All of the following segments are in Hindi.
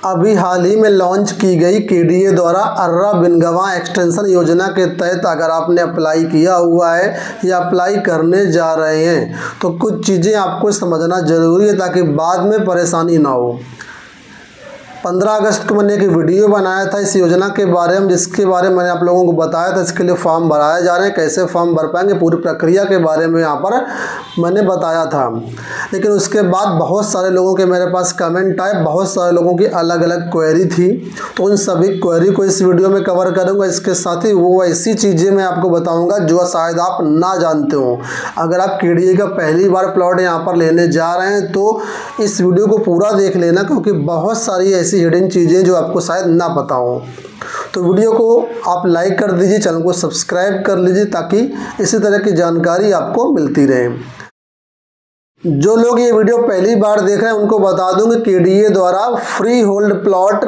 अभी हाल ही में लॉन्च की गई केडीए द्वारा अर्रा बिनगवां एक्सटेंशन योजना के तहत अगर आपने अप्लाई किया हुआ है या अप्लाई करने जा रहे हैं तो कुछ चीज़ें आपको समझना ज़रूरी है ताकि बाद में परेशानी ना हो। 15 अगस्त को मैंने एक वीडियो बनाया था इस योजना के बारे में, जिसके बारे में मैंने आप लोगों को बताया था इसके लिए फॉर्म भराए जा रहे हैं, कैसे फॉर्म भर पाएंगे, पूरी प्रक्रिया के बारे में यहाँ पर मैंने बताया था। लेकिन उसके बाद बहुत सारे लोगों के मेरे पास कमेंट आए, बहुत सारे लोगों की अलग अलग क्वेरी थी, तो उन सभी क्वेरी को इस वीडियो में कवर करूँगा। इसके साथ ही वो ऐसी चीज़ें मैं आपको बताऊँगा जो शायद आप ना जानते हो। अगर आप केडीए का पहली बार प्लॉट यहाँ पर लेने जा रहे हैं तो इस वीडियो को पूरा देख लेना, क्योंकि बहुत सारी ऐसी हिडन चीज़ें जो आपको शायद ना पता हो। तो वीडियो को आप लाइक कर दीजिए, चैनल को सब्सक्राइब कर लीजिए ताकि इसी तरह की जानकारी आपको मिलती रहे। जो लोग ये वीडियो पहली बार देख रहे हैं उनको बता दूं कि केडीए द्वारा फ्री होल्ड प्लॉट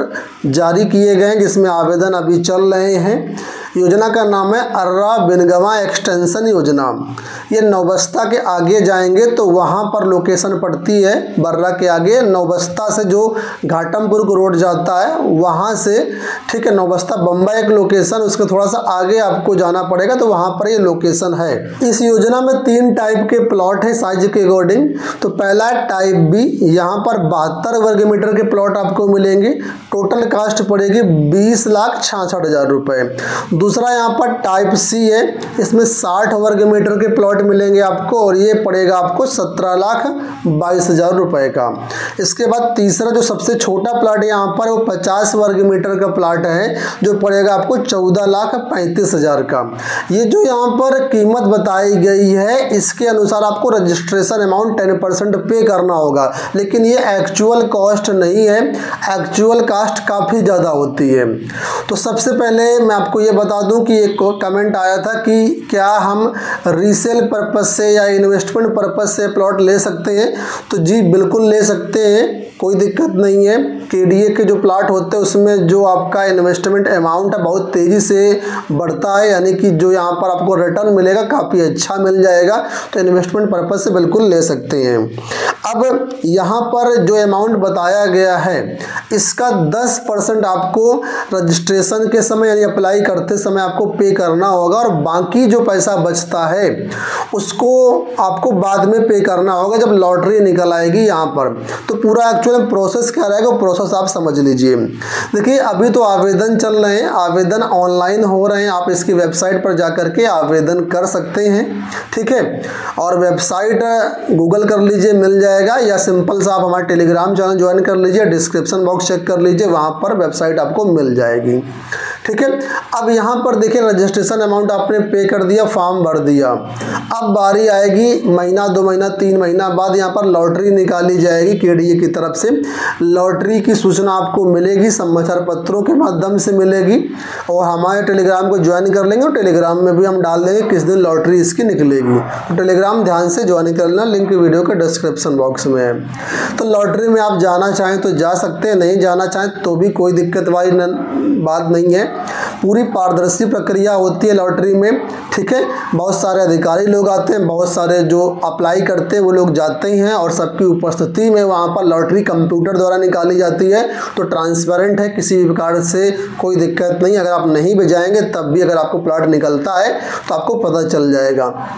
जारी किए गए हैं, जिसमें आवेदन अभी चल रहे हैं। योजना का नाम है अर्रा बिनगवां एक्सटेंशन योजना। ये नौबस्ता के आगे जाएंगे तो वहाँ पर लोकेशन पड़ती है, बर्रा के आगे नौबस्ता से जो घाटमपुर को रोड जाता है वहाँ से, ठीक है, नौबस्ता बम्बई एक लोकेशन, उसके थोड़ा सा आगे आपको जाना पड़ेगा तो वहाँ पर ये लोकेशन है। इस योजना में 3 टाइप के प्लॉट है साइज के अकॉर्डिंग। तो पहला टाइप बी, यहाँ पर 72 वर्ग मीटर के प्लॉट आपको मिलेंगे, टोटल कास्ट पड़ेगी 20,66,000 रुपये। दूसरा यहाँ पर टाइप सी है, इसमें 60 वर्ग मीटर के प्लॉट मिलेंगे आपको और ये पड़ेगा आपको 17,22,000 रुपये का। इसके बाद तीसरा जो सबसे छोटा प्लॉट है यहाँ पर वो 50 वर्ग मीटर का प्लॉट है जो पड़ेगा आपको 14,35,000 का। ये जो यहाँ पर कीमत बताई गई है इसके अनुसार आपको रजिस्ट्रेशन अमाउंट 10% पे करना होगा, लेकिन ये एक्चुअल कॉस्ट नहीं है, एक्चुअल कास्ट काफ़ी ज़्यादा होती है। तो सबसे पहले मैं आपको ये बता दूं कि एक कमेंट आया था कि क्या हम रीसेल पर्पस से या इन्वेस्टमेंट पर्पस से प्लॉट ले सकते हैं, तो जी बिल्कुल ले सकते हैं, कोई दिक्कत नहीं है। केडीए के जो प्लॉट होते हैं उसमें जो आपका इन्वेस्टमेंट अमाउंट है बहुत तेज़ी से बढ़ता है, यानी कि जो यहाँ पर आपको रिटर्न मिलेगा काफ़ी अच्छा मिल जाएगा, तो इन्वेस्टमेंट पर्पस से बिल्कुल ले सकते हैं। अब यहाँ पर जो अमाउंट बताया गया है इसका 10% आपको रजिस्ट्रेशन के समय यानी अप्लाई करते समय आपको पे करना होगा और बाकी जो पैसा बचता है उसको आपको बाद में पे करना होगा जब लॉटरी निकल आएगी यहाँ पर। तो पूरा एक्चुअल प्रोसेस क्या रहेगा प्रोसेस आप समझ लीजिए। देखिए अभी तो आवेदन चल रहे हैं, आवेदन ऑनलाइन हो रहे हैं, आप इसकी वेबसाइट पर जाकर के आवेदन कर सकते हैं, ठीक है। और वेबसाइट गूगल कर लीजिए, मिल जाएगा, या सिंपल सा आप हमारे टेलीग्राम चैनल ज्वाइन कर लीजिए, डिस्क्रिप्शन बॉक्स चेक कर लीजिए, वहाँ पर वेबसाइट आपको मिल जाएगी, ठीक है। अब यहाँ पर देखिए रजिस्ट्रेशन अमाउंट आपने पे कर दिया, फॉर्म भर दिया। अब बारी आएगी महीना 2 महीना 3 महीना बाद यहाँ पर लॉटरी निकाली जाएगी केडीए की तरफ से। लॉटरी की सूचना आपको मिलेगी, समाचार पत्रों के माध्यम से मिलेगी, और हमारे टेलीग्राम को ज्वाइन कर लेंगे और टेलीग्राम में भी हम डाल देंगे किस दिन लॉटरी इसकी निकलेगी। तो टेलीग्राम ध्यान से ज्वाइन कर लेना, लिंक वीडियो के डिस्क्रिप्शन बॉक्स में है। तो लॉटरी में आप जाना चाहें तो जा सकते हैं, नहीं जाना चाहें तो भी कोई दिक्कत वाली बात नहीं है। पूरी पारदर्शी प्रक्रिया होती है लॉटरी में, ठीक है। बहुत सारे अधिकारी लोग आते हैं, बहुत सारे जो अप्लाई करते हैं वो लोग जाते हैं और सबकी उपस्थिति में वहाँ पर लॉटरी कंप्यूटर द्वारा निकाली जाती है। तो ट्रांसपेरेंट है, किसी भी प्रकार से कोई दिक्कत नहीं। अगर आप नहीं भी जाएंगे तब भी अगर आपको प्लॉट निकलता है तो आपको पता चल जाएगा,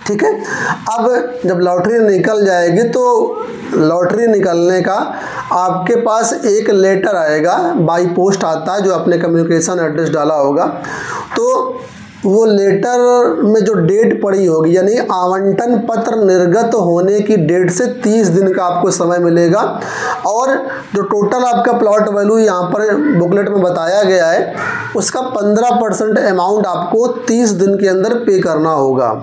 ठीक है। अब जब लॉटरी निकल जाएगी तो लॉटरी निकलने का आपके पास एक लेटर आएगा, बाई पोस्ट आता है, जो आपने कम्युनिकेशन एड्रेस डाला होगा। तो वो लेटर में जो डेट पड़ी होगी यानी आवंटन पत्र निर्गत होने की डेट से 30 दिन का आपको समय मिलेगा, और जो टोटल आपका प्लॉट वैल्यू यहाँ पर बुकलेट में बताया गया है उसका 15% अमाउंट आपको 30 दिन के अंदर पे करना होगा,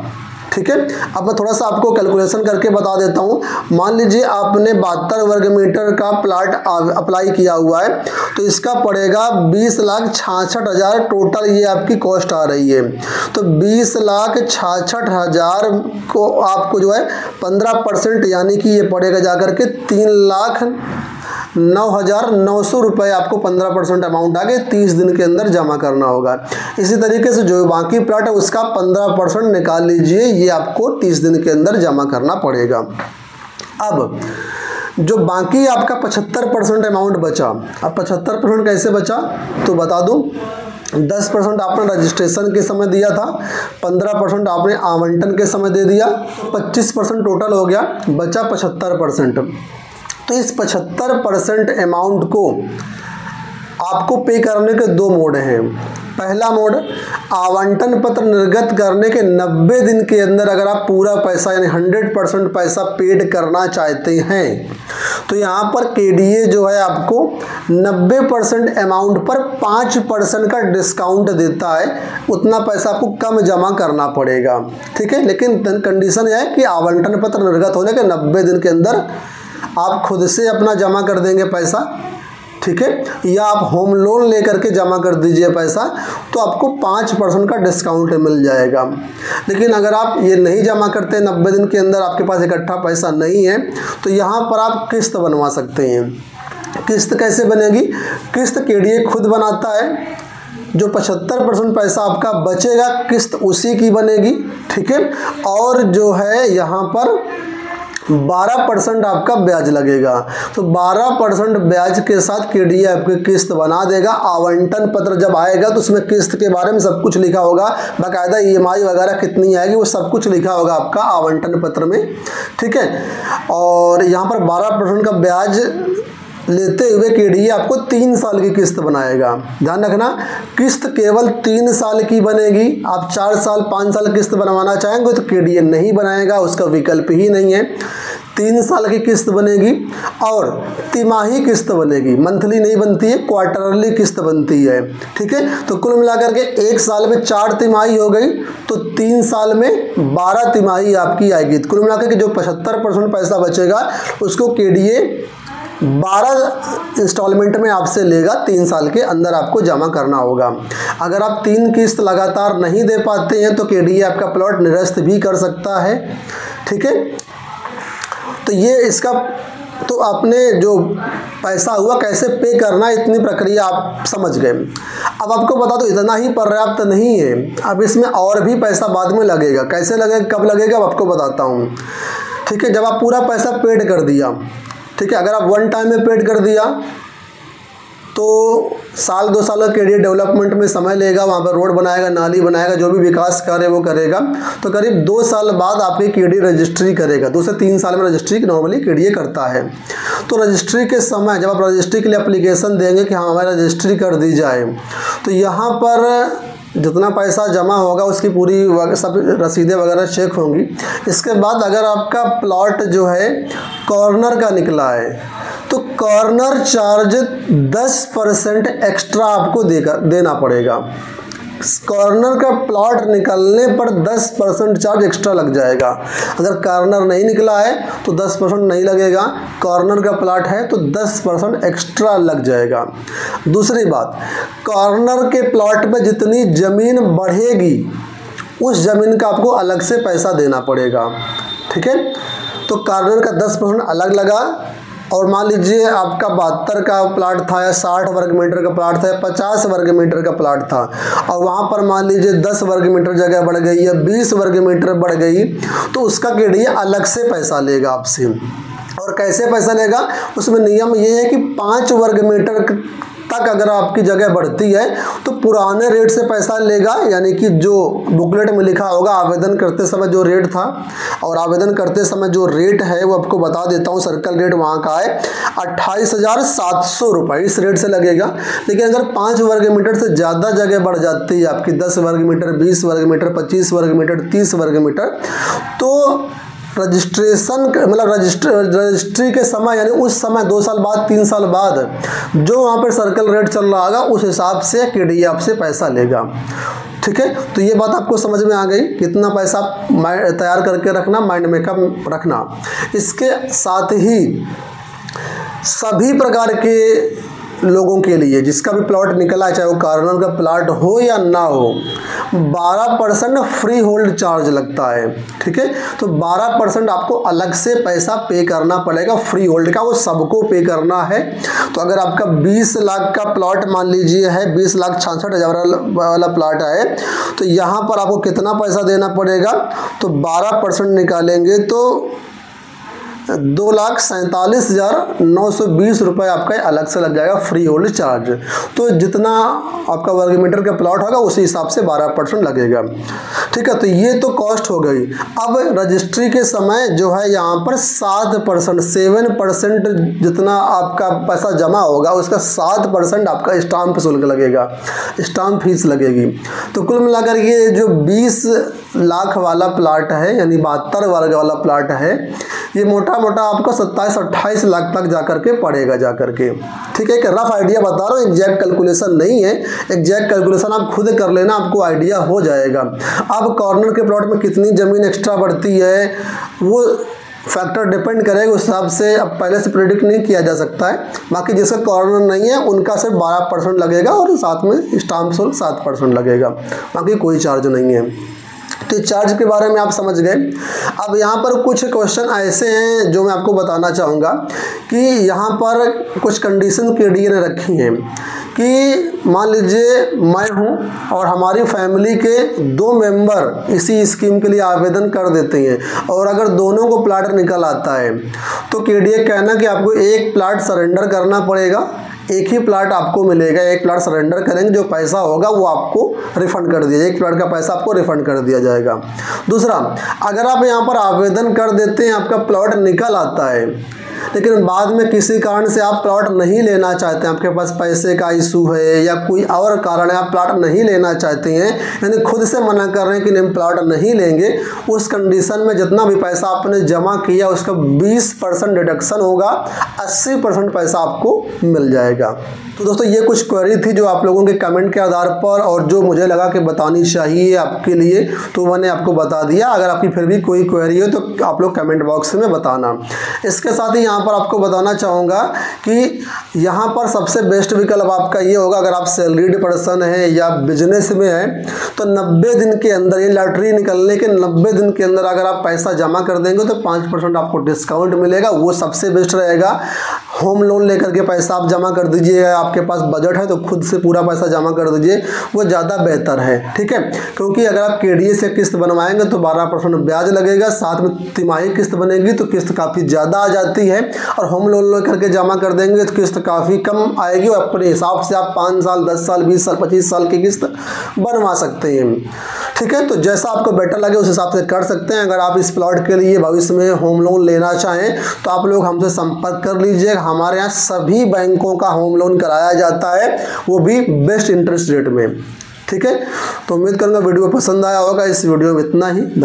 ठीक है। अब मैं थोड़ा सा आपको कैलकुलेशन करके बता देता हूँ। मान लीजिए आपने 72 वर्ग मीटर का प्लॉट अप्लाई किया हुआ है तो इसका पड़ेगा 20,66,000 टोटल, ये आपकी कॉस्ट आ रही है। तो 20,66,000 को आपको जो है 15% यानी कि ये पड़ेगा जाकर के 3,09,900 रुपये आपको 15% अमाउंट आगे 30 दिन के अंदर जमा करना होगा। इसी तरीके से जो बाकी प्लॉट है उसका 15% निकाल लीजिए, ये आपको 30 दिन के अंदर जमा करना पड़ेगा। अब जो बाकी आपका 75% अमाउंट बचा, अब 75% कैसे बचा तो बता दूं। 10% आपने रजिस्ट्रेशन के समय दिया था, 15% आपने आवंटन के समय दे दिया, 25% टोटल हो गया, बचा 75%। तो इस 75% अमाउंट को आपको पे करने के दो मोड हैं। पहला मोड, आवंटन पत्र निर्गत करने के 90 दिन के अंदर अगर आप पूरा पैसा यानी 100% पैसा पेड करना चाहते हैं तो यहाँ पर केडीए जो है आपको 90% अमाउंट पर 5% का डिस्काउंट देता है। उतना पैसा आपको कम जमा करना पड़ेगा, ठीक है। लेकिन कंडीशन यह है कि आवंटन पत्र निर्गत होने के 90 दिन के अंदर आप खुद से अपना जमा कर देंगे पैसा, ठीक है, या आप होम लोन लेकर के जमा कर दीजिए पैसा, तो आपको 5% का डिस्काउंट मिल जाएगा। लेकिन अगर आप ये नहीं जमा करते 90 दिन के अंदर, आपके पास इकट्ठा पैसा नहीं है, तो यहाँ पर आप किस्त बनवा सकते हैं। किस्त कैसे बनेगी? किस्त केडीए खुद बनाता है। जो 75% पैसा आपका बचेगा किस्त उसी की बनेगी, ठीक है। और जो है यहाँ पर 12% आपका ब्याज लगेगा। तो 12% ब्याज के साथ केडीए आपकी किस्त बना देगा। आवंटन पत्र जब आएगा तो उसमें किस्त के बारे में सब कुछ लिखा होगा, बाकायदा ईएमआई वगैरह कितनी आएगी वो सब कुछ लिखा होगा आपका आवंटन पत्र में, ठीक है। और यहाँ पर 12% का ब्याज लेते हुए केडीए आपको 3 साल की किस्त बनाएगा। ध्यान रखना, किस्त केवल 3 साल की बनेगी। आप 4 साल 5 साल किस्त बनवाना चाहेंगे तो केडीए नहीं बनाएगा, उसका विकल्प ही नहीं है। 3 साल की किस्त बनेगी और तिमाही किस्त बनेगी, मंथली नहीं बनती है, क्वार्टरली किस्त बनती है, ठीक है। तो कुल मिलाकर के 1 साल में 4 तिमाही हो गई, तो 3 साल में 12 तिमाही आपकी आएगी। कुल मिलाकर के जो 75% पैसा बचेगा उसको केडीए 12 इंस्टॉलमेंट में आपसे लेगा, 3 साल के अंदर आपको जमा करना होगा। अगर आप 3 किस्त लगातार नहीं दे पाते हैं तो केडीए आपका प्लॉट निरस्त भी कर सकता है, ठीक है। तो ये इसका तो आपने जो पैसा हुआ कैसे पे करना है इतनी प्रक्रिया आप समझ गए। अब आपको बता दो इतना ही पर्याप्त नहीं है, अब इसमें और भी पैसा बाद में लगेगा। कैसे लगेगा, कब लगेगा, अब आपको बताता हूँ, ठीक है। जब आप पूरा पैसा पेड कर दिया, ठीक है, अगर आप 1 टाइम में पेड कर दिया तो साल 2 साल का केडीए डेवलपमेंट में समय लेगा, वहाँ पर रोड बनाएगा, नाली बनाएगा, जो भी विकास कार्य वो करेगा। तो करीब 2 साल बाद आपकी केडीए रजिस्ट्री करेगा। 2 से 3 साल में रजिस्ट्री नॉर्मली केडीए करता है। तो रजिस्ट्री के समय जब आप रजिस्ट्री के लिए एप्लीकेशन देंगे कि हाँ हमारी रजिस्ट्री कर दी जाए, तो यहाँ पर जितना पैसा जमा होगा उसकी पूरी सब रसीदें वगैरह चेक होंगी। इसके बाद अगर आपका प्लॉट जो है कॉर्नर का निकला है तो कॉर्नर चार्ज 10% एक्स्ट्रा आपको देना पड़ेगा। कॉर्नर का प्लॉट निकलने पर 10% चार्ज एक्स्ट्रा लग जाएगा। अगर कॉर्नर नहीं निकला है तो 10% नहीं लगेगा, कॉर्नर का प्लॉट है तो 10% एक्स्ट्रा लग जाएगा। दूसरी बात, कॉर्नर के प्लॉट पे जितनी ज़मीन बढ़ेगी उस ज़मीन का आपको अलग से पैसा देना पड़ेगा, ठीक है। तो कॉर्नर का 10% अलग लगा। और मान लीजिए आपका 72 का प्लाट था या 60 वर्ग मीटर का प्लाट था या 50 वर्ग मीटर का प्लाट था और वहाँ पर मान लीजिए 10 वर्ग मीटर जगह बढ़ गई या 20 वर्ग मीटर बढ़ गई, तो उसका केडीए अलग से पैसा लेगा आपसे। और कैसे पैसा लेगा, उसमें नियम ये है कि 5 वर्ग मीटर तक अगर आपकी जगह बढ़ती है तो पुराने रेट से पैसा लेगा, यानी कि जो बुकलेट में लिखा होगा आवेदन करते समय जो रेट था, और आवेदन करते समय जो रेट है वो आपको बता देता हूँ। सर्कल रेट वहाँ का है 28,700 रुपये, इस रेट से लगेगा। लेकिन अगर 5 वर्ग मीटर से ज़्यादा जगह बढ़ जाती है आपकी, 10 वर्ग मीटर, 20 वर्ग मीटर, 25 वर्ग मीटर, 30 वर्ग मीटर, तो रजिस्ट्रेशन मतलब रजिस्ट्री के समय यानी उस समय 2 साल बाद 3 साल बाद जो वहाँ पर सर्कल रेट चल रहा होगा उस हिसाब से केडीए आपसे पैसा लेगा, ठीक है। तो ये बात आपको समझ में आ गई। कितना पैसा तैयार करके रखना, माइंड मेकअप रखना। इसके साथ ही सभी प्रकार के लोगों के लिए जिसका भी प्लॉट निकला है, चाहे वो कॉर्नर का प्लॉट हो या ना हो, 12% फ्री होल्ड चार्ज लगता है, ठीक है। तो 12% आपको अलग से पैसा पे करना पड़ेगा फ्री होल्ड का, वो सबको पे करना है। तो अगर आपका 20 लाख का प्लॉट मान लीजिए है, 20,66,000 वाला प्लॉट है, तो यहाँ पर आपको कितना पैसा देना पड़ेगा, तो 12% निकालेंगे तो 2,47,920 रुपये आपका अलग से लग जाएगा फ्री होल्ड चार्ज। तो जितना आपका वर्ग मीटर का प्लॉट होगा उसी हिसाब से 12% लगेगा। ठीक है, तो ये तो कॉस्ट हो गई। अब रजिस्ट्री के समय जो है यहाँ पर 7% जितना आपका पैसा जमा होगा उसका 7% आपका स्टाम्प शुल्क लगेगा, स्टाम्प फीस लगेगी। तो कुल मिलाकर ये जो 20 लाख वाला प्लाट है यानी 72 वर्ग वाला प्लाट है, ये मोटा मोटा आपको 27-28 लाख तक जाकर के पड़ेगा जाकर के। ठीक है, एक रफ आइडिया बता रहा हूँ, एग्जैक्ट कैलकुलेशन नहीं है, एग्जैक्ट कैलकुलेशन आप खुद कर लेना, आपको आइडिया हो जाएगा। अब कॉर्नर के प्लॉट में कितनी ज़मीन एक्स्ट्रा बढ़ती है वो फैक्टर डिपेंड करेगा, उस हिसाब से अब पहले से प्रेडिक्ट नहीं किया जा सकता है। बाकी जिसका कॉर्नर नहीं है उनका सिर्फ 12% लगेगा और साथ में स्टाम्प शुल्क 7% लगेगा, बाकी कोई चार्ज नहीं है। तो चार्ज के बारे में आप समझ गए। अब यहाँ पर कुछ क्वेश्चन ऐसे हैं जो मैं आपको बताना चाहूँगा कि यहाँ पर कुछ कंडीशन केडीए ने रखी हैं कि मान लीजिए मैं हूँ और हमारी फैमिली के 2 मेंबर इसी स्कीम के लिए आवेदन कर देते हैं और अगर दोनों को प्लाट निकल आता है तो केडीए कहना कि आपको एक प्लाट सरेंडर करना पड़ेगा, एक ही प्लाट आपको मिलेगा, एक प्लाट सरेंडर करेंगे, जो पैसा होगा वो आपको रिफंड कर दिया, एक प्लाट का पैसा आपको रिफंड कर दिया जाएगा। दूसरा, अगर आप यहाँ पर आवेदन कर देते हैं, आपका प्लॉट निकल आता है लेकिन बाद में किसी कारण से आप प्लॉट नहीं लेना चाहते हैं, आपके पास पैसे का इशू है या कोई और कारण है, आप प्लॉट नहीं लेना चाहते हैं, यानी खुद से मना कर रहे हैं कि हम प्लॉट नहीं लेंगे, उस कंडीशन में जितना भी पैसा आपने जमा किया उसका 20% डिडक्शन होगा, 80% पैसा आपको मिल जाएगा। तो दोस्तों ये कुछ क्वेरी थी जो आप लोगों के कमेंट के आधार पर और जो मुझे लगा कि बतानी चाहिए आपके लिए, तो मैंने आपको बता दिया। अगर आपकी फिर भी कोई क्वेरी हो तो आप लोग कमेंट बॉक्स में बताना। इसके साथ ही यहाँ पर आपको बताना चाहूँगा कि यहाँ पर सबसे बेस्ट विकल्प आपका ये होगा, अगर आप सैलरीड पर्सन हैं या बिजनेस में हैं तो 90 दिन के अंदर, ये लॉटरी निकलने के 90 दिन के अंदर अगर आप पैसा जमा कर देंगे तो 5% आपको डिस्काउंट मिलेगा, वो सबसे बेस्ट रहेगा। होम लोन लेकर के पैसा आप जमा कर दीजिएगा, आपके पास बजट है तो खुद से पूरा पैसा जमा कर दीजिए, वो ज़्यादा बेहतर है। ठीक है, क्योंकि अगर आप केडीए से किस्त बनवाएंगे तो 12% ब्याज लगेगा, साथ में तिमाही किस्त बनेगी तो किस्त काफ़ी ज़्यादा आ जाती है, और होम लोन लेकर के जमा कर देंगे तो किस्त काफ़ी कम आएगी और अपने हिसाब से आप 5 साल 10 साल 20 साल 25 साल की किस्त बनवा सकते हैं। ठीक है, तो जैसा आपको बेटर लगे उस हिसाब से कर सकते हैं। अगर आप इस प्लॉट के लिए भविष्य में होम लोन लेना चाहें तो आप लोग हमसे संपर्क कर लीजिए। हमारे यहाँ सभी बैंकों का होम लोन कराया जाता है, वो भी बेस्ट इंटरेस्ट रेट में। ठीक है, तो उम्मीद करूँगा वीडियो पसंद आया होगा। इस वीडियो में इतना ही। धन्यवाद।